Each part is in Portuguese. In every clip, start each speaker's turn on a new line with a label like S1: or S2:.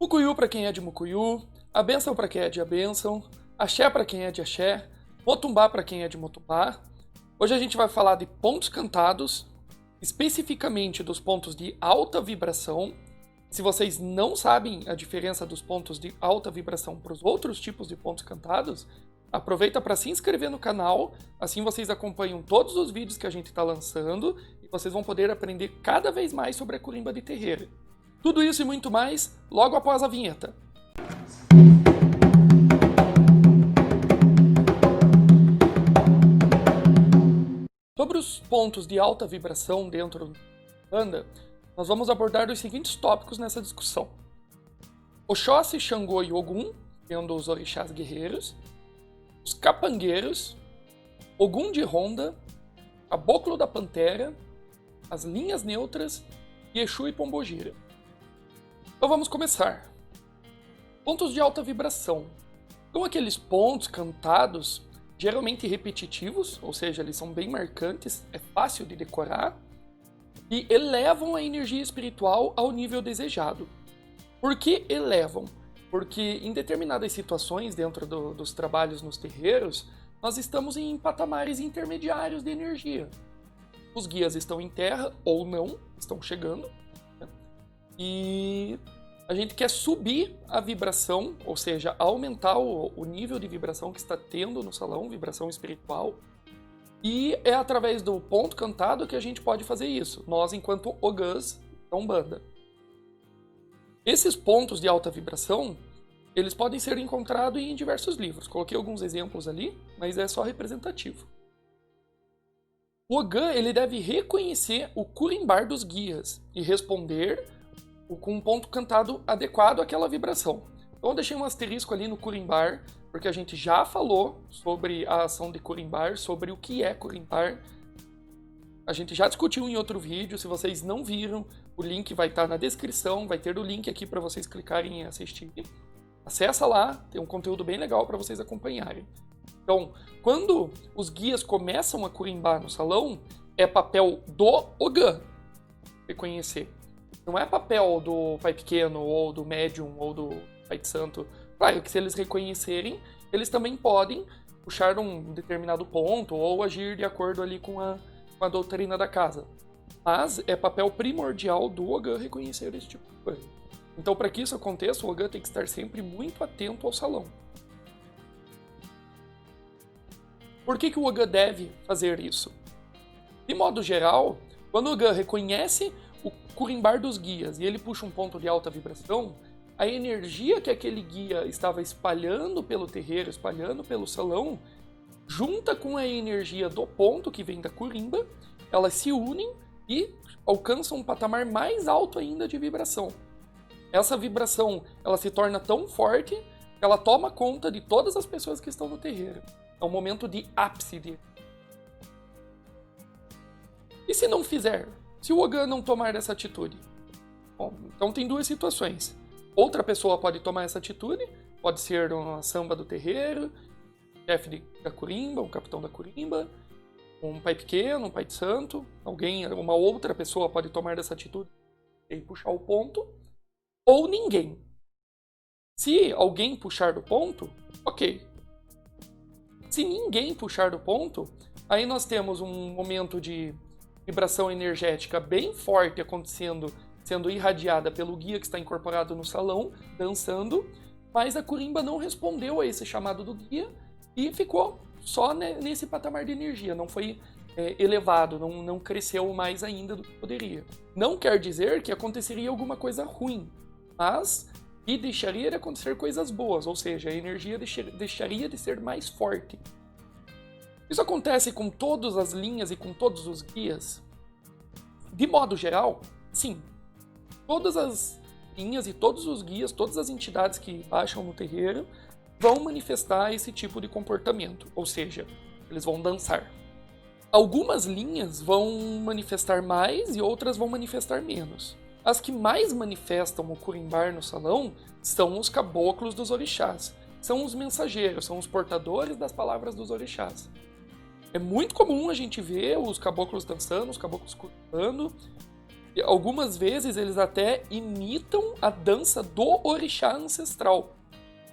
S1: Mucuyu para quem é de Mucuyu, a bênção para quem é de a bênção, axé para quem é de axé, motumbá para quem é de motumbá. Hoje a gente vai falar de pontos cantados, especificamente dos pontos de alta vibração. Se vocês não sabem a diferença dos pontos de alta vibração para os outros tipos de pontos cantados, aproveita para se inscrever no canal, assim vocês acompanham todos os vídeos que a gente está lançando e vocês vão poder aprender cada vez mais sobre a curimba de terreiro. Tudo isso e muito mais logo após a vinheta. Sobre os pontos de alta vibração dentro da banda, nós vamos abordar os seguintes tópicos nessa discussão. Oxóssi, Xangô e Ogum, sendo os orixás guerreiros, os capangueiros, Ogum de Ronda, Caboclo da Pantera, as linhas neutras e Exu e Pombogira. Então vamos começar. Pontos de alta vibração. São aqueles pontos cantados, geralmente repetitivos, ou seja, eles são bem marcantes, é fácil de decorar, e elevam a energia espiritual ao nível desejado. Por que elevam? Porque em determinadas situações dentro dos trabalhos nos terreiros, nós estamos em patamares intermediários de energia. Os guias estão em terra ou não, estão chegando, e a gente quer subir a vibração, ou seja, aumentar o nível de vibração que está tendo no salão, vibração espiritual. E é através do ponto cantado que a gente pode fazer isso, nós enquanto ogãs da Umbanda. Esses pontos de alta vibração, eles podem ser encontrados em diversos livros. Coloquei alguns exemplos ali, mas é só representativo. O ogã, ele deve reconhecer o curimbar dos guias e responder com um ponto cantado adequado àquela vibração. Então eu deixei um asterisco ali no curimbar, porque a gente já falou sobre a ação de curimbar, sobre o que é curimbar. A gente já discutiu em outro vídeo, se vocês não viram, o link vai estar na descrição, vai ter o link aqui para vocês clicarem e assistirem. Acessa lá, tem um conteúdo bem legal para vocês acompanharem. Então, quando os guias começam a curimbar no salão, é papel do ogã reconhecer. Não é papel do pai pequeno, ou do médium, ou do pai de santo. Claro que se eles reconhecerem, eles também podem puxar um determinado ponto, ou agir de acordo ali com a doutrina da casa. Mas é papel primordial do ogã reconhecer esse tipo de coisa. Então, para que isso aconteça, o ogã tem que estar sempre muito atento ao salão. Por que o ogã deve fazer isso? De modo geral, quando o ogã reconhece o curimbar dos guias e ele puxa um ponto de alta vibração, a energia que aquele guia estava espalhando pelo terreiro, espalhando pelo salão, junta com a energia do ponto que vem da curimba, elas se unem e alcançam um patamar mais alto ainda de vibração. Essa vibração, ela se torna tão forte que ela toma conta de todas as pessoas que estão no terreiro. É um momento de ápice. E se não fizer? Se o ogã não tomar essa atitude? Bom, então tem duas situações. Outra pessoa pode tomar essa atitude, pode ser uma samba do terreiro, chefe da curimba, um capitão da curimba, um pai pequeno, um pai de santo, uma outra pessoa pode tomar essa atitude e puxar o ponto, ou ninguém. Se alguém puxar do ponto, ok. Se ninguém puxar do ponto, aí nós temos um momento de vibração energética bem forte acontecendo, sendo irradiada pelo guia que está incorporado no salão, dançando, mas a curimba não respondeu a esse chamado do guia e ficou só nesse patamar de energia, não foi elevado, não cresceu mais ainda do que poderia. Não quer dizer que aconteceria alguma coisa ruim, mas que deixaria de acontecer coisas boas, ou seja, a energia deixaria de ser mais forte. Isso acontece com todas as linhas e com todos os guias? De modo geral, sim. Todas as linhas e todos os guias, todas as entidades que baixam no terreiro vão manifestar esse tipo de comportamento, ou seja, eles vão dançar. Algumas linhas vão manifestar mais e outras vão manifestar menos. As que mais manifestam o curimbar no salão são os caboclos dos orixás. São os mensageiros, são os portadores das palavras dos orixás. É muito comum a gente ver os caboclos dançando, os caboclos curimbando, E algumas vezes eles até imitam a dança do orixá ancestral.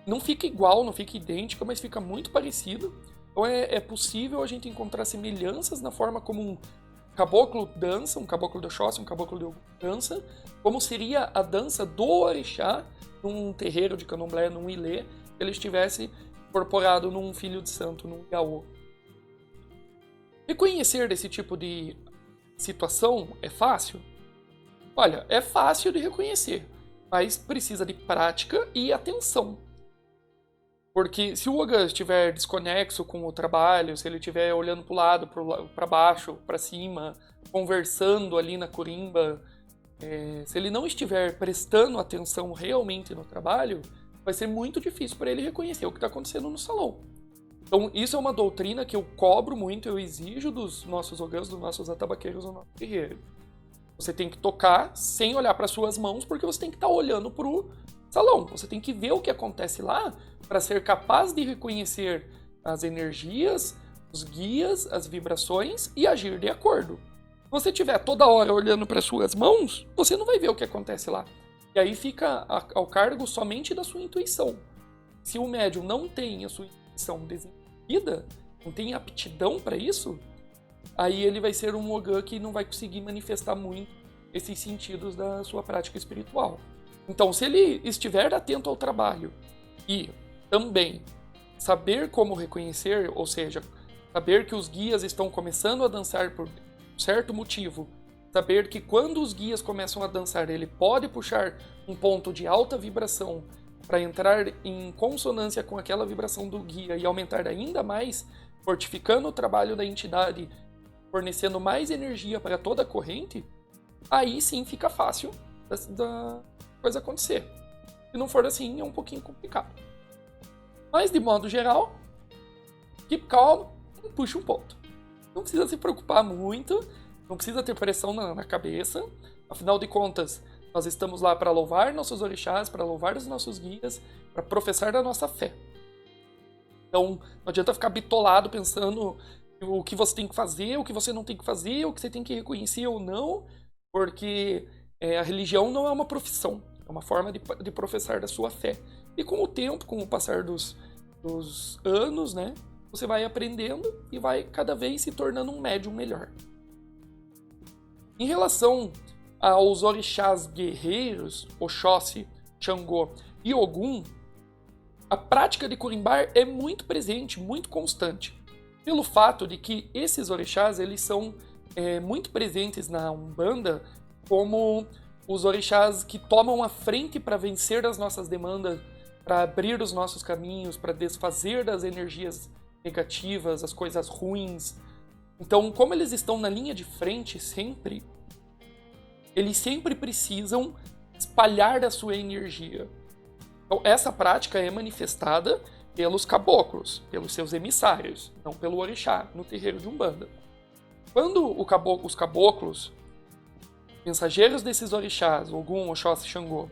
S1: Não fica igual, não fica idêntica, mas fica muito parecido. Então é possível a gente encontrar semelhanças na forma como um caboclo dança, um caboclo de Oxóssi, um caboclo de Ogum dança, como seria a dança do orixá num terreiro de candomblé, num ilê, se ele estivesse incorporado num filho de santo, num Iaô. Reconhecer esse tipo de situação é fácil? Olha, é fácil de reconhecer, mas precisa de prática e atenção. Porque se o Ogan estiver desconexo com o trabalho, se ele estiver olhando para o lado, para baixo, para cima, conversando ali na corimba, se ele não estiver prestando atenção realmente no trabalho, vai ser muito difícil para ele reconhecer o que está acontecendo no salão. Então isso é uma doutrina que eu cobro muito, eu exijo dos nossos Ogãs, dos nossos atabaqueiros no nosso terreiro. Você tem que tocar sem olhar para suas mãos, porque você tem que estar olhando para o salão. Você tem que ver o que acontece lá para ser capaz de reconhecer as energias, os guias, as vibrações e agir de acordo. Se você estiver toda hora olhando para suas mãos, você não vai ver o que acontece lá. E aí fica ao cargo somente da sua intuição. Se o médium não tem a sua intuição desenvolvida, não tem aptidão para isso, aí ele vai ser um Ogã que não vai conseguir manifestar muito esses sentidos da sua prática espiritual. Então, se ele estiver atento ao trabalho e também saber como reconhecer, ou seja, saber que os guias estão começando a dançar por certo motivo, saber que quando os guias começam a dançar, ele pode puxar um ponto de alta vibração para entrar em consonância com aquela vibração do guia e aumentar ainda mais, fortificando o trabalho da entidade, fornecendo mais energia para toda a corrente, aí sim fica fácil da coisa acontecer. Se não for assim, é um pouquinho complicado. Mas, de modo geral, keep calm e puxa um ponto. Não precisa se preocupar muito, não precisa ter pressão na cabeça. Afinal de contas, nós estamos lá para louvar nossos orixás, para louvar os nossos guias, para professar da nossa fé. Então, não adianta ficar bitolado pensando o que você tem que fazer, o que você não tem que fazer, o que você tem que reconhecer ou não, porque a religião não é uma profissão, é uma forma de professar da sua fé. E com o tempo, com o passar dos anos, né, você vai aprendendo e vai cada vez se tornando um médium melhor. Em relação aos orixás guerreiros, Oxóssi, Xangô e Ogum, a prática de corimbar é muito presente, muito constante, pelo fato de que esses orixás eles são muito presentes na Umbanda como os orixás que tomam a frente para vencer as nossas demandas, para abrir os nossos caminhos, para desfazer das energias negativas, as coisas ruins. Então, como eles estão na linha de frente sempre, eles sempre precisam espalhar a sua energia. Então, essa prática é manifestada pelos caboclos, pelos seus emissários, não pelo orixá, no terreiro de Umbanda. Quando os caboclos, mensageiros desses orixás, Ogum, Oxóssi, Xangô,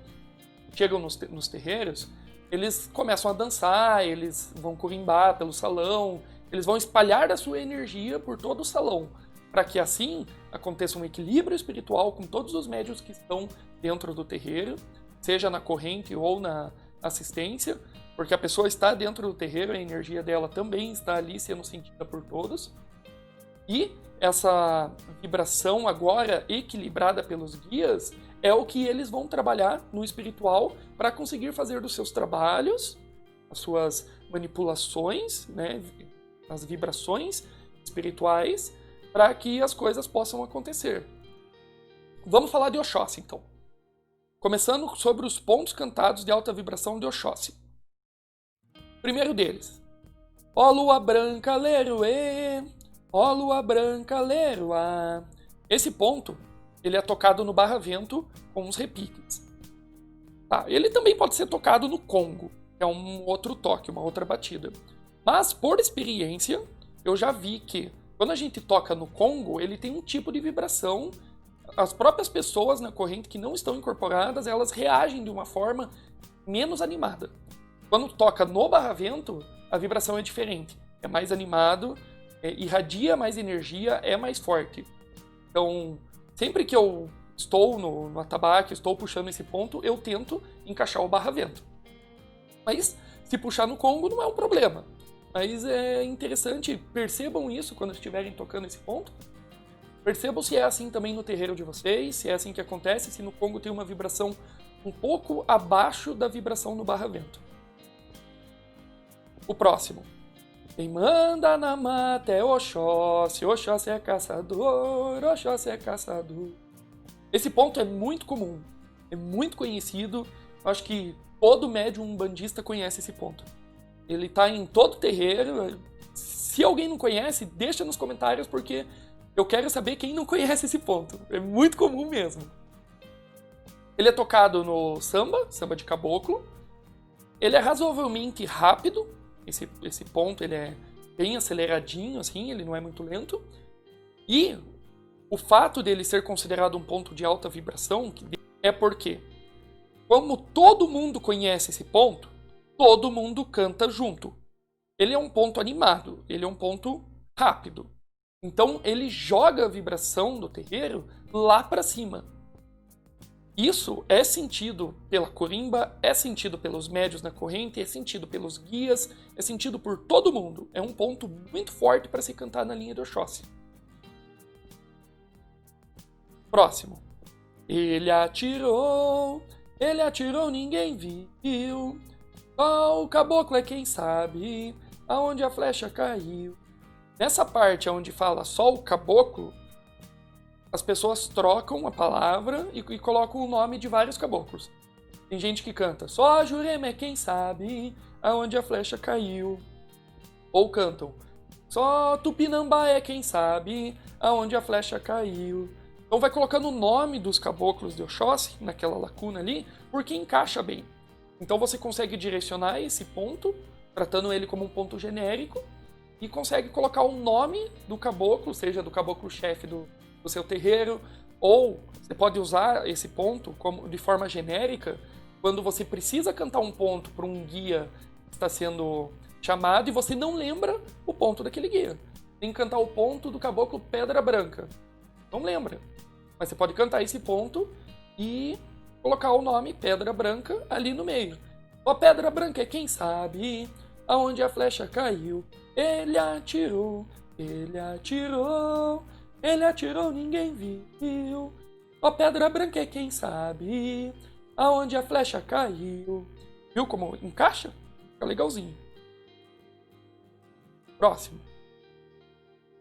S1: chegam nos terreiros, eles começam a dançar, eles vão corimbar pelo salão, eles vão espalhar a sua energia por todo o salão, para que assim aconteça um equilíbrio espiritual com todos os médiuns que estão dentro do terreiro, seja na corrente ou na assistência, porque a pessoa está dentro do terreiro, a energia dela também está ali sendo sentida por todos. E essa vibração agora equilibrada pelos guias é o que eles vão trabalhar no espiritual para conseguir fazer dos seus trabalhos, as suas manipulações, né, as vibrações espirituais, para que as coisas possam acontecer. Vamos falar de Oxóssi, então. Começando sobre os pontos cantados de alta vibração de Oxóssi. Primeiro deles. Ó lua branca, leruê, ó lua branca, leruá. Esse ponto, ele é tocado no barra-vento com os repiques. Tá, ele também pode ser tocado no congo, que é um outro toque, uma outra batida. Mas, por experiência, eu já vi que quando a gente toca no congo, ele tem um tipo de vibração. As próprias pessoas na corrente que não estão incorporadas, elas reagem de uma forma menos animada. Quando toca no barra-vento, a vibração é diferente. É mais animado, irradia mais energia, é mais forte. Então, sempre que eu estou no atabaque, estou puxando esse ponto, eu tento encaixar o barra-vento. Mas se puxar no congo não é um problema. Mas é interessante, percebam isso quando estiverem tocando esse ponto. Percebam se é assim também no terreiro de vocês, se é assim que acontece, se no congo tem uma vibração um pouco abaixo da vibração no barra-vento. O próximo. Quem manda na mata é Oxóssi, Oxóssi é caçador, Oxóssi é caçador. Esse ponto é muito comum, é muito conhecido, eu acho que todo médium umbandista conhece esse ponto. Ele tá em todo terreiro, se alguém não conhece, deixa nos comentários porque eu quero saber quem não conhece esse ponto, é muito comum mesmo. Ele é tocado no samba de caboclo, ele é razoavelmente rápido, esse ponto ele é bem aceleradinho, assim, ele não é muito lento. E o fato dele ser considerado um ponto de alta vibração é porque, como todo mundo conhece esse ponto, todo mundo canta junto. Ele é um ponto animado, ele é um ponto rápido. Então ele joga a vibração do terreiro lá para cima. Isso é sentido pela corimba, é sentido pelos médios na corrente, é sentido pelos guias, é sentido por todo mundo. É um ponto muito forte para se cantar na linha do Oxóssi. Próximo. Ele atirou, ninguém viu. Só o caboclo é quem sabe aonde a flecha caiu. Nessa parte onde fala só o caboclo, as pessoas trocam a palavra e colocam o nome de vários caboclos. Tem gente que canta só Jurema é quem sabe aonde a flecha caiu. Ou cantam só Tupinambá é quem sabe aonde a flecha caiu. Então vai colocando o nome dos caboclos de Oxóssi naquela lacuna ali, porque encaixa bem. Então você consegue direcionar esse ponto, tratando ele como um ponto genérico, e consegue colocar o nome do caboclo, seja do caboclo-chefe do seu terreiro, ou você pode usar esse ponto de forma genérica quando você precisa cantar um ponto para um guia que está sendo chamado e você não lembra o ponto daquele guia. Tem que cantar o ponto do caboclo Pedra Branca. Não lembra. Mas você pode cantar esse ponto e colocar o nome Pedra Branca ali no meio. Ó, Pedra Branca é quem sabe aonde a flecha caiu. Ele atirou, ninguém viu. Ó, Pedra Branca é quem sabe aonde a flecha caiu. Viu como encaixa? Fica legalzinho. Próximo.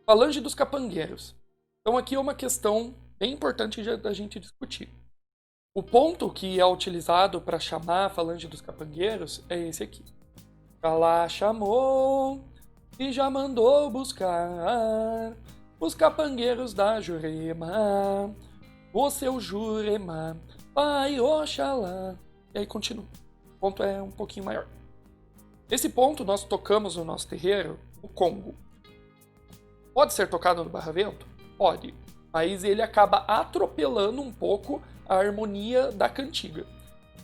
S1: Falange dos capangueiros. Então aqui é uma questão bem importante da gente discutir. O ponto que é utilizado para chamar a falange dos capangueiros é esse aqui. Pra lá chamou e já mandou buscar os capangueiros da Jurema, o seu Jurema, Pai Oxalá. E aí continua. O ponto é um pouquinho maior. Esse ponto nós tocamos no nosso terreiro, o congo. Pode ser tocado no barra-vento? Pode. Mas ele acaba atropelando um pouco a harmonia da cantiga.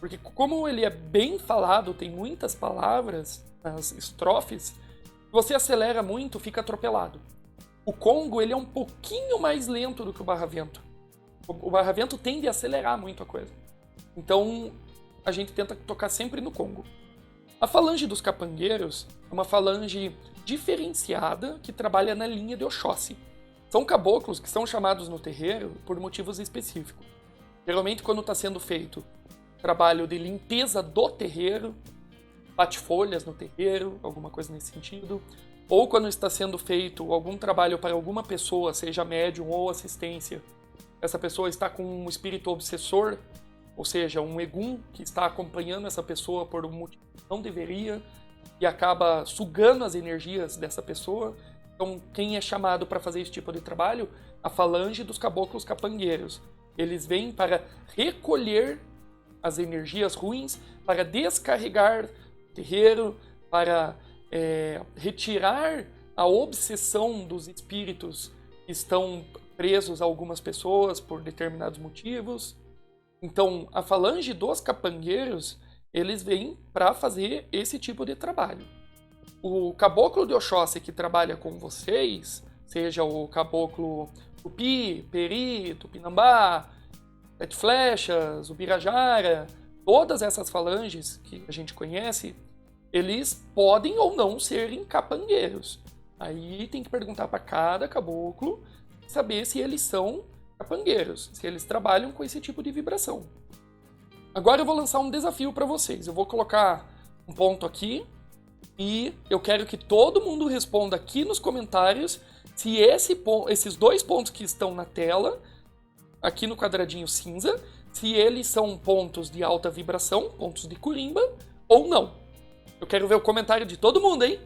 S1: Porque como ele é bem falado, tem muitas palavras nas estrofes, se você acelera muito, fica atropelado. O congo ele é um pouquinho mais lento do que o barra-vento. O barra-vento tende a acelerar muito a coisa. Então a gente tenta tocar sempre no congo. A falange dos capangueiros é uma falange diferenciada que trabalha na linha de Oxóssi. São caboclos que são chamados no terreiro por motivos específicos. Geralmente quando está sendo feito trabalho de limpeza do terreiro, bate folhas no terreiro, alguma coisa nesse sentido, ou quando está sendo feito algum trabalho para alguma pessoa, seja médium ou assistência, essa pessoa está com um espírito obsessor, ou seja, um egum que está acompanhando essa pessoa por um motivo que não deveria e acaba sugando as energias dessa pessoa. Então, quem é chamado para fazer esse tipo de trabalho? A falange dos caboclos capangueiros. Eles vêm para recolher as energias ruins, para descarregar o terreiro, para retirar a obsessão dos espíritos que estão presos a algumas pessoas por determinados motivos. Então, a falange dos capangueiros, eles vêm para fazer esse tipo de trabalho. O caboclo de Oxóssi que trabalha com vocês, seja o caboclo Tupi, Peri, Tupinambá, Sete Flechas, o Birajara, todas essas falanges que a gente conhece, eles podem ou não serem capangueiros. Aí tem que perguntar para cada caboclo, saber se eles são capangueiros, se eles trabalham com esse tipo de vibração. Agora eu vou lançar um desafio para vocês. Eu vou colocar um ponto aqui e eu quero que todo mundo responda aqui nos comentários se esses 2 pontos que estão na tela, aqui no quadradinho cinza, se eles são pontos de alta vibração, pontos de curimba, ou não. Eu quero ver o comentário de todo mundo, hein?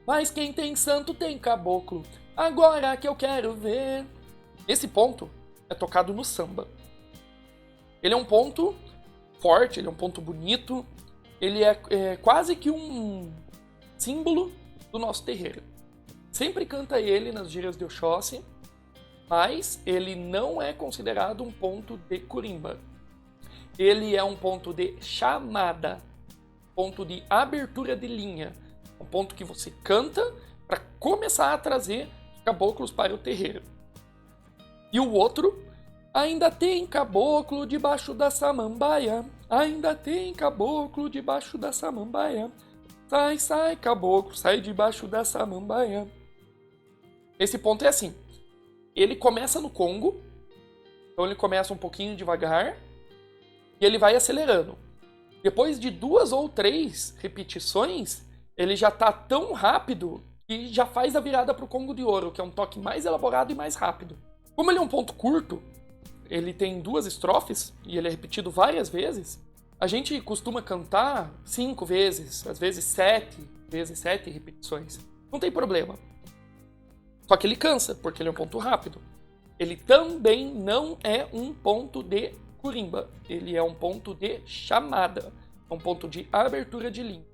S1: Mas quem tem santo tem caboclo. Agora que eu quero ver. Esse ponto é tocado no samba. Ele é um ponto forte, ele é um ponto bonito. Ele é quase que um símbolo do nosso terreiro. Sempre canta ele nas gírias de Oxóssi, mas ele não é considerado um ponto de curimba. Ele é um ponto de chamada, ponto de abertura de linha, um ponto que você canta para começar a trazer caboclos para o terreiro. E o outro, ainda tem caboclo debaixo da samambaia, ainda tem caboclo debaixo da samambaia, sai, sai caboclo, sai debaixo da samambaia. Esse ponto é assim. Ele começa no congo, então ele começa um pouquinho devagar e ele vai acelerando. Depois de 2 ou 3 repetições, ele já está tão rápido que já faz a virada para o congo de ouro, que é um toque mais elaborado e mais rápido. Como ele é um ponto curto, ele tem 2 estrofes e ele é repetido várias vezes, a gente costuma cantar 5 vezes, às vezes 7 vezes 7 repetições. Não tem problema. Só que ele cansa, porque ele é um ponto rápido. Ele também não é um ponto de curimba. Ele é um ponto de chamada. É um ponto de abertura de linha.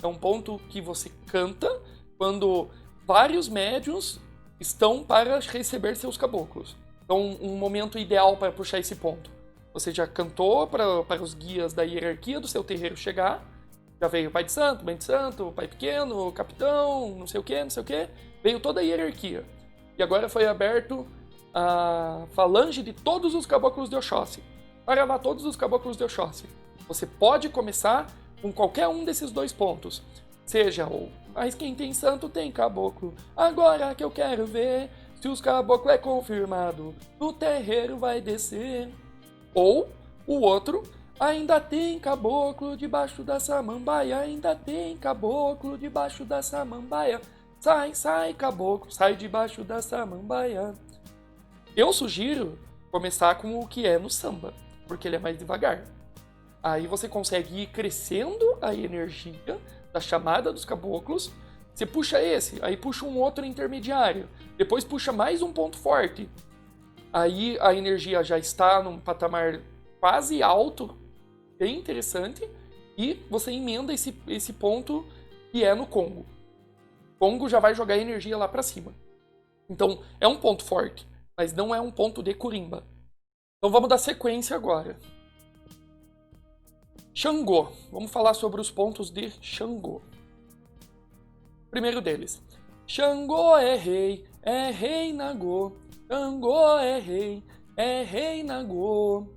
S1: É um ponto que você canta quando vários médiuns estão para receber seus caboclos. Então, um momento ideal para puxar esse ponto. Você já cantou para os guias da hierarquia do seu terreiro chegar. Já veio o pai de santo, mãe de santo, pai pequeno, capitão, não sei o que, não sei o que. Veio toda a hierarquia. E agora foi aberto a falange de todos os caboclos de Oxóssi. Para lá todos os caboclos de Oxóssi. Você pode começar com qualquer um desses 2 pontos. Seja o mas quem tem santo tem caboclo. Agora que eu quero ver se os caboclos é confirmado, no terreiro vai descer. Ou o outro, ainda tem caboclo debaixo da samambaia, ainda tem caboclo debaixo da samambaia. Sai, sai, caboclo, sai debaixo da samambaia. Eu sugiro começar com o que é no samba, porque ele é mais devagar. Aí você consegue ir crescendo a energia da chamada dos caboclos. Você puxa esse, aí puxa um outro intermediário, depois puxa mais um ponto forte. Aí a energia já está num patamar quase alto, bem interessante, e você emenda esse ponto que é no congo. Congo já vai jogar energia lá pra cima. Então, é um ponto forte, mas não é um ponto de curimba. Então vamos dar sequência agora. Xangô. Vamos falar sobre os pontos de Xangô. Primeiro deles. Xangô é rei Nagô. Xangô é rei Nagô.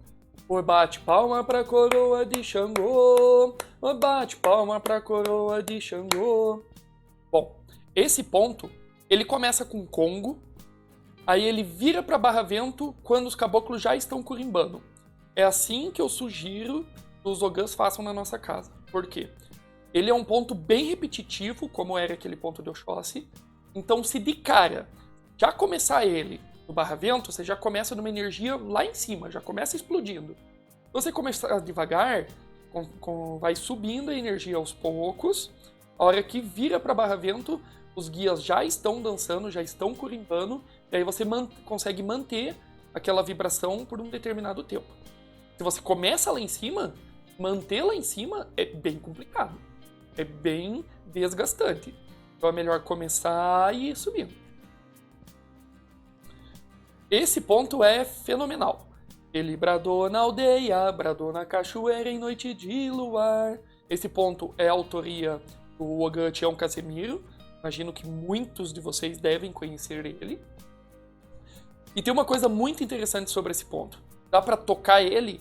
S1: Oi, bate palma pra coroa de Xangô. Oi, bate palma pra coroa de Xangô. Bom, esse ponto, ele começa com congo, aí ele vira para barra-vento quando os caboclos já estão curimbando. É assim que eu sugiro que os ogãs façam na nossa casa. Por quê? Ele é um ponto bem repetitivo, como era aquele ponto de Oxóssi. Então, se de cara já começar ele no barra-vento, você já começa numa energia lá em cima, já começa explodindo. Se você começar devagar, vai subindo a energia aos poucos. A hora que vira para barra-vento, os guias já estão dançando, já estão curimbando, e aí você consegue manter aquela vibração por um determinado tempo. Se você começa lá em cima, manter lá em cima é bem complicado. É bem desgastante. Então é melhor começar e ir subindo. Esse ponto é fenomenal. Ele bradou na aldeia, bradou na cachoeira em noite de luar. Esse ponto é autoria do ogã Tião Casemiro. Imagino que muitos de vocês devem conhecer ele. E tem uma coisa muito interessante sobre esse ponto. dá pra tocar ele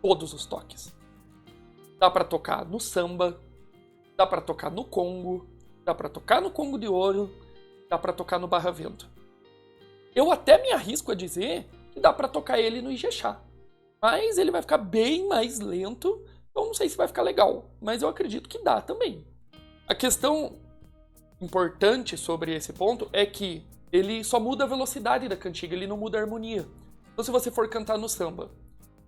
S1: todos os toques. Dá pra tocar no samba, dá pra tocar no congo, dá pra tocar no congo de ouro, dá pra tocar no barra-vento. Eu até me arrisco a dizer que dá pra tocar ele no ijexá. Mas ele vai ficar bem mais lento, então não sei se vai ficar legal, mas eu acredito que dá também. A questão importante sobre esse ponto é que ele só muda a velocidade da cantiga, ele não muda a harmonia. Então se você for cantar no samba,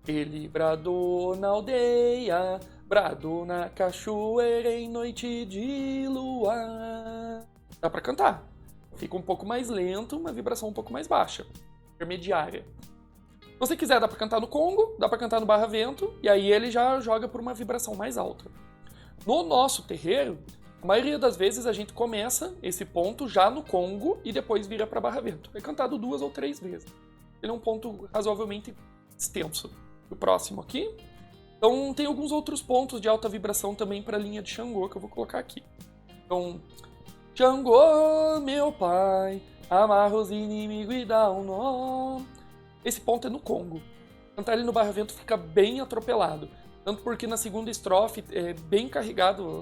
S1: ele bradou na aldeia, bradou na cachoeira em noite de luar. Dá pra cantar. Fica um pouco mais lento, uma vibração um pouco mais baixa, intermediária. Se você quiser, dá pra cantar no congo, dá pra cantar no barra-vento, e aí ele já joga por uma vibração mais alta. No nosso terreiro, a maioria das vezes a gente começa esse ponto já no congo e depois vira pra barra-vento. É cantado 2 ou 3 vezes. Ele é um ponto razoavelmente extenso. O próximo aqui. Então tem alguns outros pontos de alta vibração também para a linha de Xangô que eu vou colocar aqui. Então, Xangô, meu pai, amarra os inimigos e dá um nó. Esse ponto é no congo. Cantar ele no barra-vento fica bem atropelado. Tanto porque na segunda estrofe é bem carregado,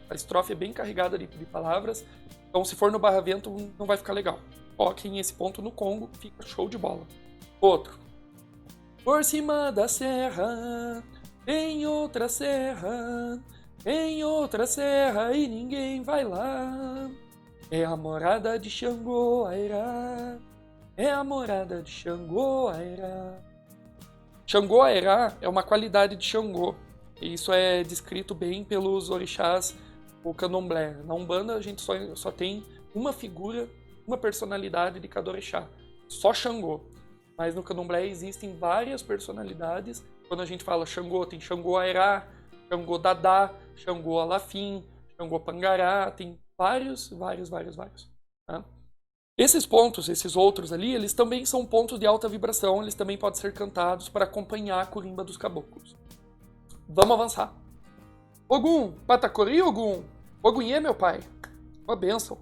S1: a estrofe é bem carregada de palavras. Então se for no barra-vento não vai ficar legal. Coloquem esse ponto no congo, fica show de bola. Outro. Por cima da serra, tem outra serra e ninguém vai lá. É a morada de Xangô, Airá. É a morada de Xangô, Airá. Xangô, Airá é uma qualidade de Xangô. E isso é descrito bem pelos orixás do candomblé. Na Umbanda a gente só tem uma figura, uma personalidade de cada orixá. Só Xangô. Mas no candomblé existem várias personalidades. Quando a gente fala Xangô, tem Xangô Airá, Xangô Dadá, Xangô Alafim, Xangô Pangará, tem vários. Tá? Esses pontos, esses outros ali, eles também são pontos de alta vibração, eles também podem ser cantados para acompanhar a corimba dos caboclos. Vamos avançar. Ogum, Patacori, Ogum. Ogunhê, meu pai. Uma bênção.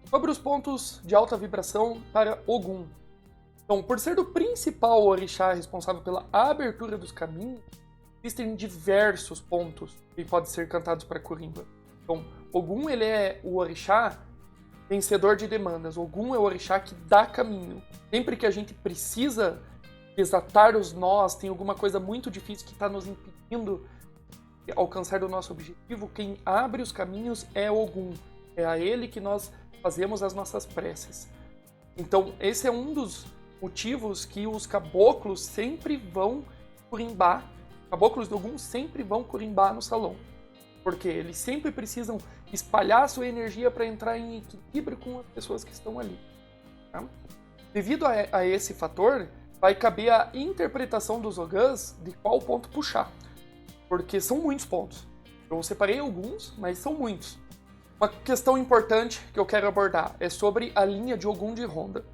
S1: Sobre os pontos de alta vibração para Ogum. Então, por ser o principal orixá responsável pela abertura dos caminhos, existem diversos pontos que podem ser cantados para Corimba. Então, Ogum ele é o orixá vencedor de demandas. Ogum é o orixá que dá caminho. Sempre que a gente precisa desatar os nós, tem alguma coisa muito difícil que está nos impedindo de alcançar o nosso objetivo, quem abre os caminhos é Ogum. É a ele que nós fazemos as nossas preces. Então, esse é um dos motivos que os caboclos sempre vão corimbar, caboclos de Ogum sempre vão corimbar no salão. Porque eles sempre precisam espalhar a sua energia para entrar em equilíbrio com as pessoas que estão ali. Tá? Devido a esse fator, vai caber a interpretação dos ogãs de qual ponto puxar. Porque são muitos pontos. Eu separei alguns, mas são muitos. Uma questão importante que eu quero abordar é sobre a linha de Ogum de Ronda.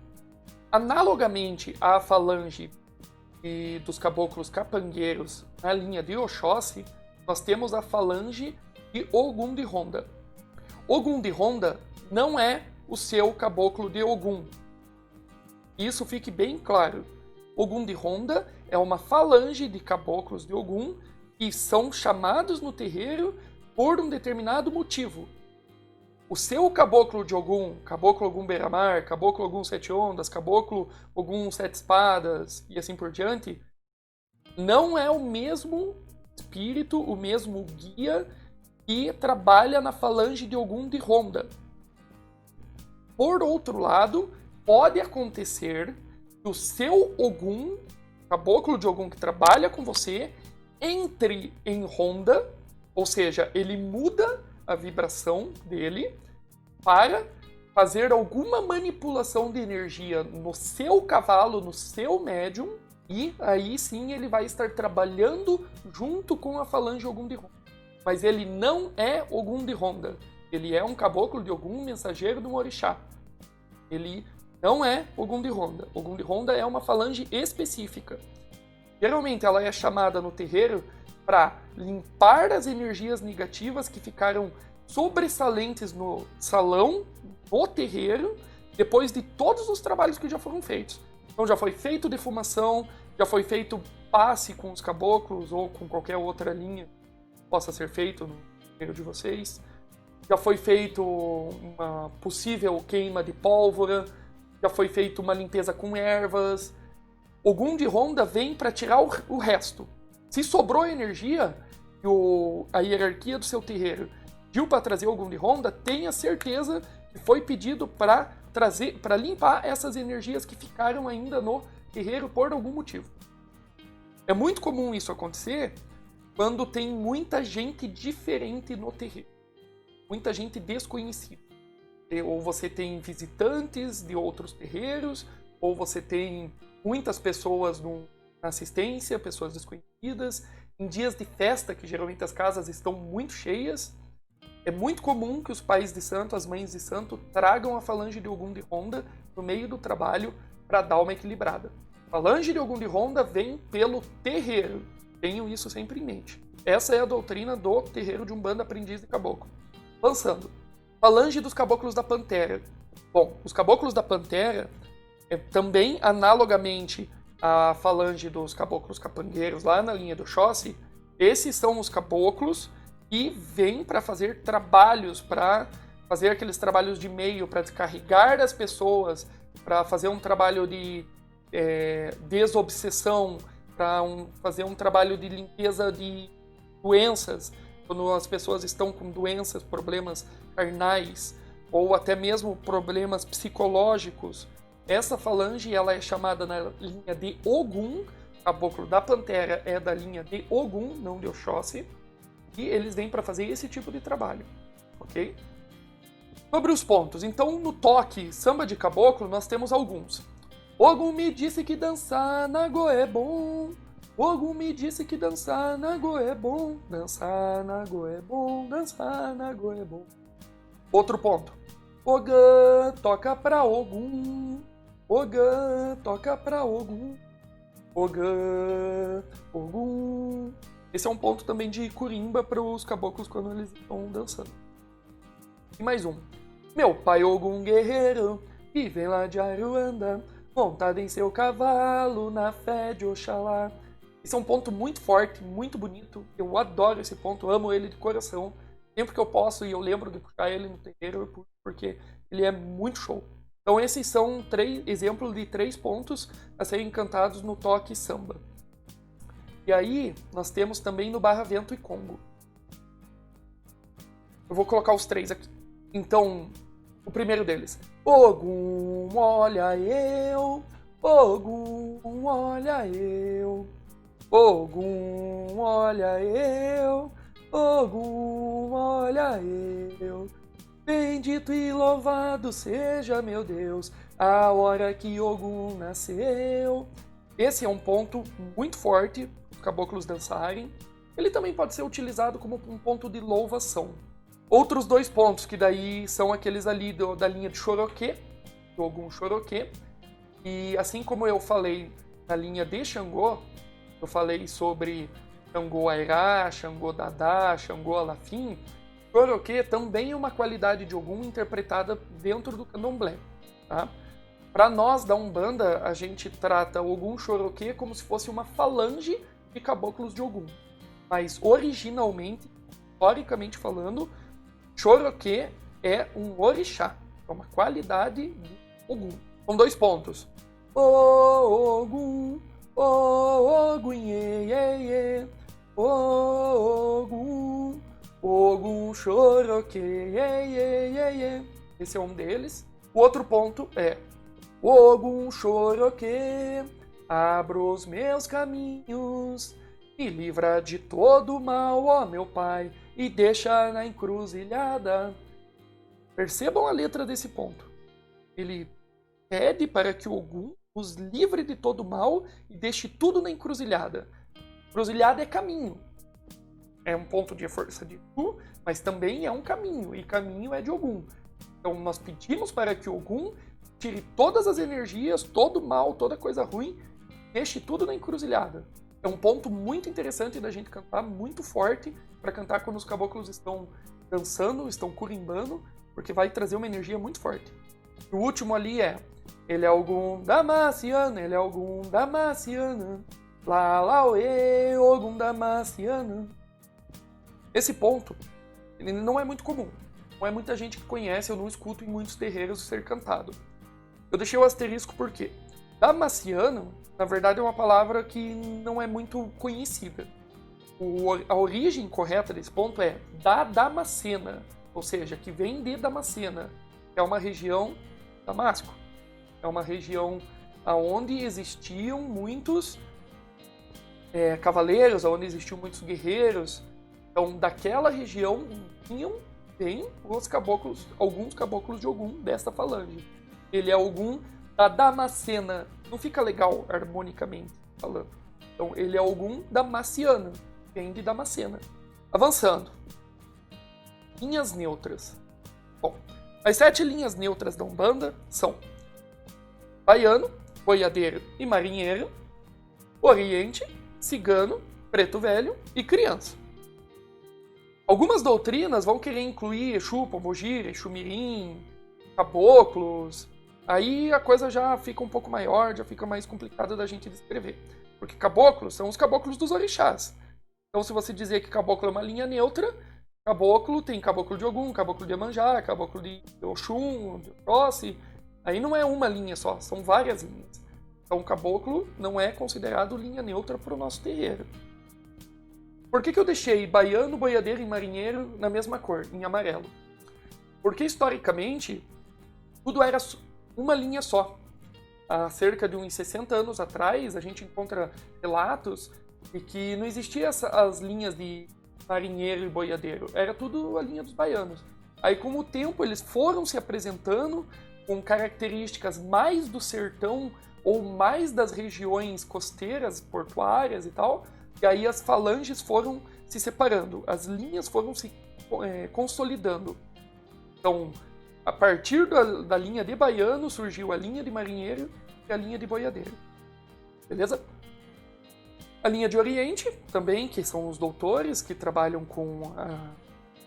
S1: Analogamente à falange dos caboclos capangueiros na linha de Oxóssi, nós temos a falange de Ogum de Ronda. Ogum de Ronda não é o seu caboclo de Ogum. Isso fique bem claro. Ogum de Ronda é uma falange de caboclos de Ogum que são chamados no terreiro por um determinado motivo. O seu caboclo de Ogum, caboclo Ogum Beira-Mar, caboclo Ogum Sete Ondas, caboclo Ogum Sete Espadas e assim por diante, não é o mesmo espírito, o mesmo guia que trabalha na falange de Ogum de Ronda. Por outro lado, pode acontecer que o seu Ogum, caboclo de Ogum que trabalha com você, entre em Ronda, ou seja, ele muda a vibração dele para fazer alguma manipulação de energia no seu cavalo, no seu médium, e aí sim ele vai estar trabalhando junto com a falange Ogum de Ronda. Mas ele não é Ogum de Ronda. Ele é um caboclo de Ogum, mensageiro de um orixá. Ele não é Ogum de Ronda. Ogum de Ronda é uma falange específica. Geralmente ela é chamada no terreiro para limpar as energias negativas que ficaram sobressalentes no salão, no terreiro, depois de todos os trabalhos que já foram feitos. Então já foi feito defumação, Já foi feito passe com os caboclos ou com qualquer outra linha que possa ser feito no terreiro de vocês. Já foi feito uma possível queima de pólvora. Já foi feita uma limpeza com ervas. Ogum de ronda vem para tirar o resto. Se sobrou energia, a hierarquia do seu terreiro pediu para trazer Ogum de ronda, tenha certeza que foi pedido para limpar essas energias que ficaram ainda no terreiro por algum motivo. É muito comum isso acontecer quando tem muita gente diferente no terreiro. Muita gente desconhecida. Ou você tem visitantes de outros terreiros, ou você tem muitas pessoas na assistência, pessoas desconhecidas. Em dias de festa, que geralmente as casas estão muito cheias, é muito comum que os pais de santo, as mães de santo, tragam a falange de Ogum de ronda no meio do trabalho para dar uma equilibrada. A falange de Ogum de ronda vem pelo terreiro. Tenham isso sempre em mente. Essa é a doutrina do terreiro de Umbanda Aprendiz de Caboclo. Avançando. Falange dos Caboclos da Pantera. Bom, os Caboclos da Pantera também, analogamente à falange dos Caboclos Capangueiros lá na linha do Oxóssi, esses são os caboclos que vêm para fazer trabalhos, para fazer aqueles trabalhos de meio, para descarregar as pessoas, para fazer um trabalho de desobsessão, para fazer um trabalho de limpeza de doenças, quando as pessoas estão com doenças, problemas carnais, ou até mesmo problemas psicológicos. Essa falange ela é chamada na linha de Ogum, Caboclo da Pantera é da linha de Ogum, não de Oxóssi, e eles vêm para fazer esse tipo de trabalho, ok? Sobre os pontos, então no toque samba de caboclo nós temos alguns. Ogum me disse que dançar na go é bom. Ogum me disse que dançar na go é bom. Dançar na go é bom, dançar na go é bom. Outro ponto. Ogã toca pra Ogum. Ogã toca pra Ogum. Ogã, Ogum. Esse é um ponto também de curimba para os caboclos quando eles estão dançando. E mais um. Meu pai Ogum guerreiro, que vem lá de Aruanda, montado em seu cavalo, na fé de Oxalá. Esse é um ponto muito forte, muito bonito. Eu adoro esse ponto, amo ele de coração. Sempre que eu posso e eu lembro de puxar ele no terreiro, porque ele é muito show. Então esses são exemplos de 3 pontos a serem cantados no toque samba. E aí nós temos também no Barra Vento e Congo. Eu vou colocar os 3 aqui. Então, o primeiro deles. Ogum, olha eu. Ogum, olha eu. Ogum, olha eu. Ogum, olha eu. Bendito e louvado seja meu Deus, a hora que Ogum nasceu. Esse é um ponto muito forte para os caboclos dançarem. Ele também pode ser utilizado como um ponto de louvação. Outros 2 pontos, que daí são aqueles ali da linha de Choroquê, do Ogum Choroquê. E assim como eu falei na linha de Xangô, eu falei sobre Xangô Airá, Xangô Dadá, Xangô Alafim, Choroquê também é uma qualidade de Ogum interpretada dentro do candomblé. Tá? Para nós da Umbanda, a gente trata Ogum Choroquê como se fosse uma falange de caboclos de Ogum. Mas originalmente, historicamente falando, Choroquê é um orixá, é uma qualidade de Ogum. São 2 pontos. Ogum, Ogum, iê, iê, iê. Ogum, Ogum Choroquê, iê, iê, iê, iê. Esse é um deles. O outro ponto é Ogum Choroquê, abra os meus caminhos, me livra de todo mal, ó meu pai, e deixa na encruzilhada. Percebam a letra desse ponto. Ele pede para que Ogum os livre de todo mal e deixe tudo na encruzilhada. Encruzilhada é caminho. É um ponto de força de Tu, mas também é um caminho, e caminho é de Ogum. Então nós pedimos para que Ogum tire todas as energias, todo mal, toda coisa ruim, deixe tudo na encruzilhada. É um ponto muito interessante da gente cantar, muito forte, para cantar quando os caboclos estão dançando, estão curimbando, porque vai trazer uma energia muito forte. O último ali é Ele é algum Damaciana, ele é algum Damaciana. Lá, lá, oê, algum Damaciana. Esse ponto, ele não é muito comum. Não é muita gente que conhece, eu não escuto em muitos terreiros ser cantado. Eu deixei o asterisco porque Damaciano, na verdade, é uma palavra que não é muito conhecida. A origem correta desse ponto é da Damascena, ou seja, que vem de Damascena, que é uma região Damasco. É uma região onde existiam muitos cavaleiros, onde existiam muitos guerreiros. Então, daquela região tem os caboclos, alguns caboclos de Ogum desta falange. Ele é Ogum da Damascena. Não fica legal harmonicamente falando. Então, ele é Ogum Damaciana, vem de Damascena. Avançando. Linhas neutras. Bom, as 7 linhas neutras da Umbanda são baiano, boiadeiro e marinheiro, oriente, cigano, preto velho e criança. Algumas doutrinas vão querer incluir Exu, Pombogira, Exu Mirim, caboclos. Aí a coisa já fica um pouco maior, já fica mais complicada da gente descrever. Porque caboclos são os caboclos dos orixás. Então se você dizer que caboclo é uma linha neutra, caboclo tem caboclo de Ogum, caboclo de Iemanjá, caboclo de Oxum, de Oxóssi. Aí não é uma linha só, são várias linhas. Então o caboclo não é considerado linha neutra para o nosso terreiro. Por que eu deixei baiano, boiadeiro e marinheiro na mesma cor, em amarelo? Porque historicamente tudo era uma linha só. Há cerca de uns 60 anos atrás, a gente encontra relatos de que não existiam as linhas de marinheiro e boiadeiro. Era tudo a linha dos baianos. Aí, com o tempo, eles foram se apresentando com características mais do sertão ou mais das regiões costeiras, portuárias e tal. E aí as falanges foram se separando, as linhas foram se consolidando. Então, a partir da linha de baiano, surgiu a linha de marinheiro e a linha de boiadeiro. Beleza? A linha de oriente, também, que são os doutores, que trabalham com a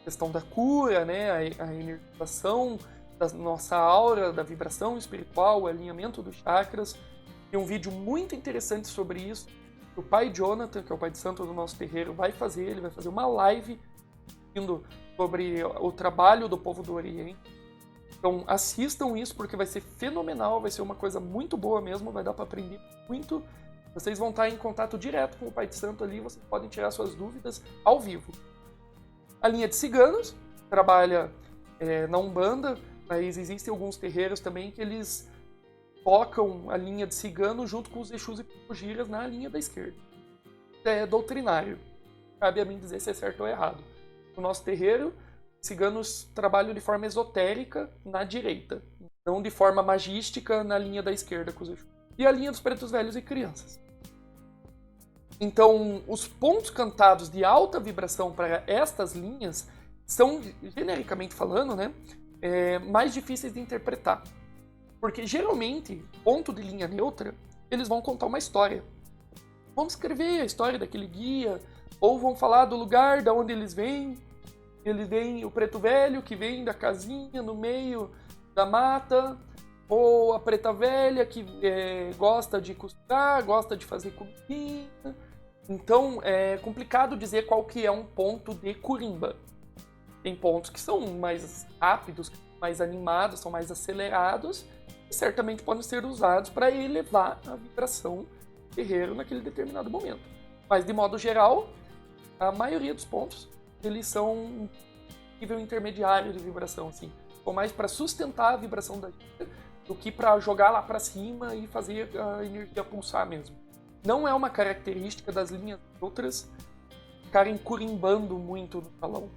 S1: questão da cura, né, a energização da nossa aura, da vibração espiritual, o alinhamento dos chakras. Tem um vídeo muito interessante sobre isso. O pai Jonathan, que é o pai de santo do nosso terreiro, vai fazer uma live sobre o trabalho do povo do Oriente. Então assistam isso porque vai ser fenomenal, vai ser uma coisa muito boa mesmo, vai dar para aprender muito. Vocês vão estar em contato direto com o pai de santo ali, vocês podem tirar suas dúvidas ao vivo. A linha de ciganos trabalha na Umbanda, mas existem alguns terreiros também que eles tocam a linha de cigano junto com os Exus e Pombogiras na linha da esquerda. É doutrinário. Cabe a mim dizer se é certo ou errado. No nosso terreiro, ciganos trabalham de forma esotérica na direita, não de forma magística na linha da esquerda com os Exus. E a linha dos pretos velhos e crianças. Então, os pontos cantados de alta vibração para estas linhas são, genericamente falando, né, mais difíceis de interpretar. Porque, geralmente, ponto de linha neutra, eles vão contar uma história. Vão escrever a história daquele guia, ou vão falar do lugar de onde eles vêm. Eles vêm o preto velho, que vem da casinha no meio da mata, ou a preta velha, que gosta de costurar, gosta de fazer comidinha. Então, é complicado dizer qual que é um ponto de curimba. Tem pontos que são mais rápidos, mais animados, são mais acelerados, e certamente podem ser usados para elevar a vibração do terreiro naquele determinado momento. Mas, de modo geral, a maioria dos pontos, eles são nível intermediário de vibração, assim. Ou mais para sustentar a vibração da vida do que para jogar lá para cima e fazer a energia pulsar mesmo. Não é uma característica das linhas outras ficarem curimbando muito no salão.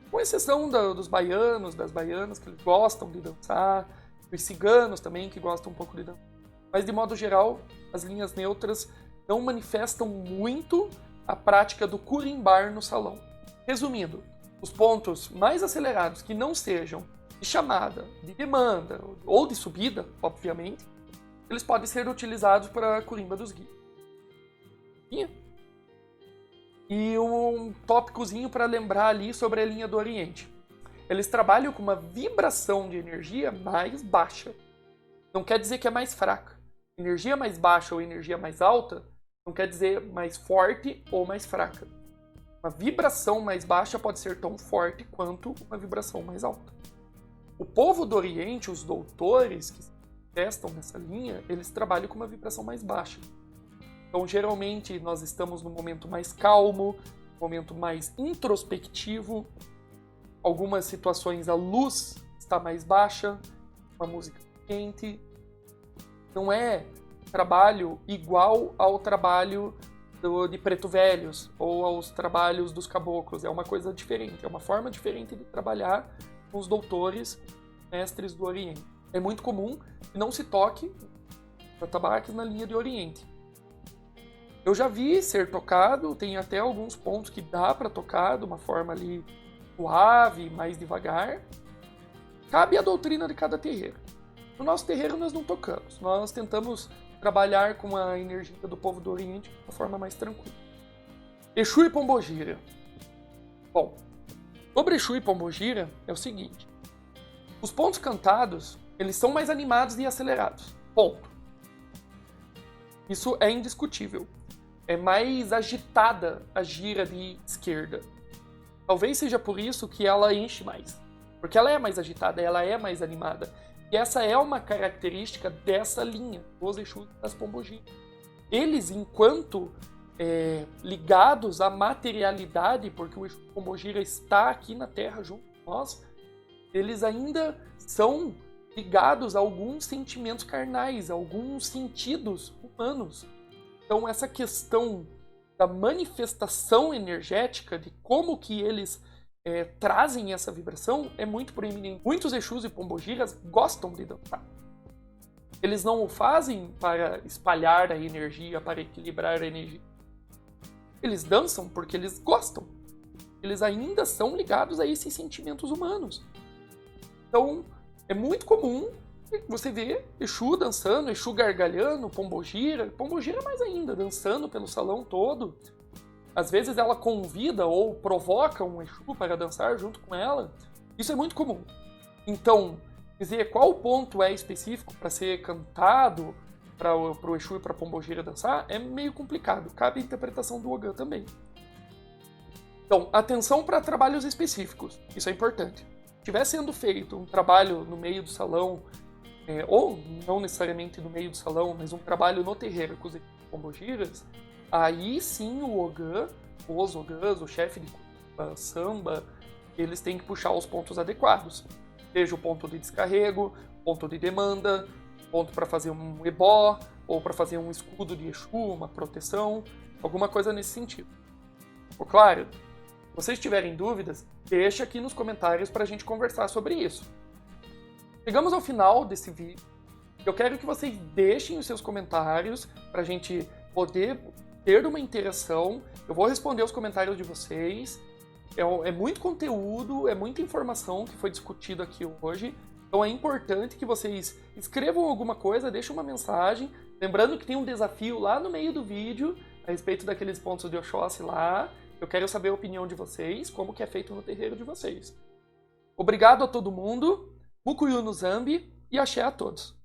S1: Com exceção dos baianos, das baianas, que eles gostam de dançar, dos ciganos também, que gostam um pouco de dançar. Mas, de modo geral, as linhas neutras não manifestam muito a prática do curimbar no salão. Resumindo, os pontos mais acelerados que não sejam de chamada, de demanda ou de subida, obviamente, eles podem ser utilizados para a curimba dos guias. E um tópicozinho para lembrar ali sobre a linha do Oriente. Eles trabalham com uma vibração de energia mais baixa. não quer dizer que é mais fraca. Energia mais baixa ou energia mais alta não quer dizer mais forte ou mais fraca. Uma vibração mais baixa pode ser tão forte quanto uma vibração mais alta. O povo do Oriente, os doutores que testam nessa linha, eles trabalham com uma vibração mais baixa. Então, geralmente, nós estamos num momento mais calmo, um momento mais introspectivo. Algumas situações a luz está mais baixa, uma música quente. Não é trabalho igual ao trabalho de Preto Velhos ou aos trabalhos dos caboclos. É uma coisa diferente, é uma forma diferente de trabalhar com os doutores, mestres do Oriente. É muito comum que não se toque atabaques na linha de Oriente. Eu já vi ser tocado, tem até alguns pontos que dá para tocar de uma forma ali suave, mais devagar. Cabe a doutrina de cada terreiro. No nosso terreiro nós não tocamos, nós tentamos trabalhar com a energia do povo do Oriente de uma forma mais tranquila. Exu e Pombogira. Bom, sobre Exu e Pombogira é o seguinte. Os pontos cantados, eles são mais animados e acelerados. Ponto. Isso é indiscutível. É mais agitada a gira de esquerda. Talvez seja por isso que ela enche mais. Porque ela é mais agitada, ela é mais animada. E essa é uma característica dessa linha, os Exus das Pombogiras. Eles, enquanto ligados à materialidade, porque o Exu Pombogira está aqui na Terra junto com nós, eles ainda são ligados a alguns sentimentos carnais, a alguns sentidos humanos. Então essa questão da manifestação energética, de como que eles trazem essa vibração, é muito proeminente. Muitos Exus e Pombogiras gostam de dançar. Eles não o fazem para espalhar a energia, para equilibrar a energia. Eles dançam porque eles gostam. Eles ainda são ligados a esses sentimentos humanos. Então, é muito comum você ver Exu dançando, Exu gargalhando, Pombogira mais ainda, dançando pelo salão todo. Às vezes ela convida ou provoca um Exu para dançar junto com ela. Isso é muito comum. Então, dizer qual ponto é específico para ser cantado para o Exu e para a Pombogira dançar é meio complicado. Cabe a interpretação do Ogã também. Então, atenção para trabalhos específicos. Isso é importante. Se estiver sendo feito um trabalho no meio do salão, ou não necessariamente no meio do salão, mas um trabalho no terreiro com os Pombogiras, aí sim o Ogã, os Ogãs, o chefe de samba, eles têm que puxar os pontos adequados. Seja o ponto de descarrego, ponto de demanda, ponto para fazer um ebó, ou para fazer um escudo de Exu, uma proteção, alguma coisa nesse sentido. Ficou claro? Se vocês tiverem dúvidas, deixa aqui nos comentários para a gente conversar sobre isso. Chegamos ao final desse vídeo. Eu quero que vocês deixem os seus comentários para a gente poder ter uma interação. Eu vou responder os comentários de vocês. É muito conteúdo, é muita informação que foi discutido aqui hoje. Então é importante que vocês escrevam alguma coisa, deixem uma mensagem. Lembrando que tem um desafio lá no meio do vídeo a respeito daqueles pontos de Oxóssi lá. Eu quero saber a opinião de vocês, como que é feito no terreiro de vocês. Obrigado a todo mundo. Mukuyu no Zambi e axé a todos.